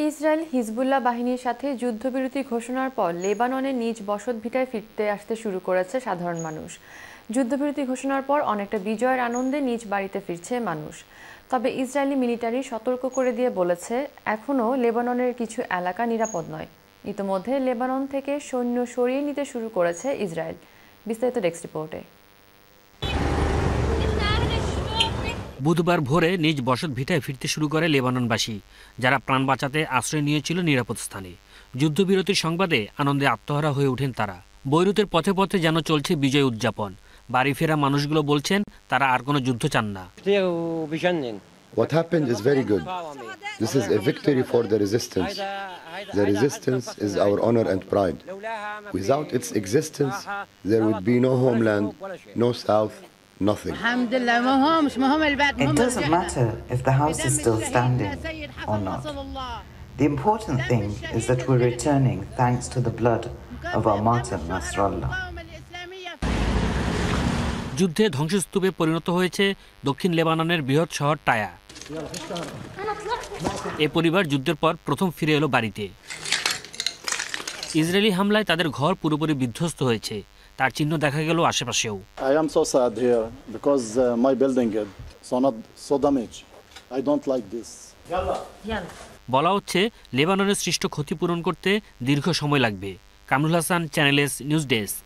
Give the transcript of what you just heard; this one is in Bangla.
ইসরায়েল হিজবুল্লাহ বাহিনীর সাথে যুদ্ধবিরতি ঘোষণার পর লেবাননে নিজ বসতভিটায় ফিরতে আসতে শুরু করেছে সাধারণ মানুষ। যুদ্ধবিরতি ঘোষণার পর অনেকটা বিজয়ের আনন্দে নিজ বাড়িতে ফিরছে মানুষ। তবে ইসরায়েলি মিলিটারি সতর্ক করে দিয়ে বলেছে, এখনও লেবাননের কিছু এলাকা নিরাপদ নয়। ইতোমধ্যে লেবানন থেকে সৈন্য সরিয়ে নিতে শুরু করেছে ইসরায়েল। বিস্তারিত ডেস্ক রিপোর্টে। বুধবার ভোরে নিজ বসতভিটায় ফিরতে শুরু করে লেবাননবাসী, যারা প্রাণ বাঁচাতে আশ্রয় নিয়েছিল নিরাপদ স্থানে। যুদ্ধবিরতির সংবাদে আনন্দে আত্মহারা হয়ে ওঠেন তারা। বৈরুতের পথে পথে যেন চলছে বিজয় উদযাপন। বাড়ি ফেরা মানুষগুলো বলছেন তারা আর কোনো যুদ্ধ চান না। What happened is very good. This is a victory for the resistance. The resistance is our honor and pride. Without its existence, there would be no homeland, no south, nothing. It doesn't matter if the house is still standing or not. The important thing is that we're returning thanks to the blood of our martyr Nasrallah. যুদ্ধে ধ্বংসস্তূপে পরিণত হয়েছে দক্ষিণ লেবাননের বৃহৎ শহর টায়া। এ পরিবার যুদ্ধের পর প্রথম ফিরে এলো বাড়িতে। ইসরায়েলি হামলায় তাদের ঘর পুরোপুরি বিধ্বস্ত হয়েছে, তার চিহ্ন দেখা গেল আশেপাশেও। I am so sad here because my building is so damaged. I don't like this. বলা হচ্ছে লেবাননের সৃষ্ট ক্ষতিপূরণ করতে দীর্ঘ সময় লাগবে। Kamrul Hasan, channel S news desk.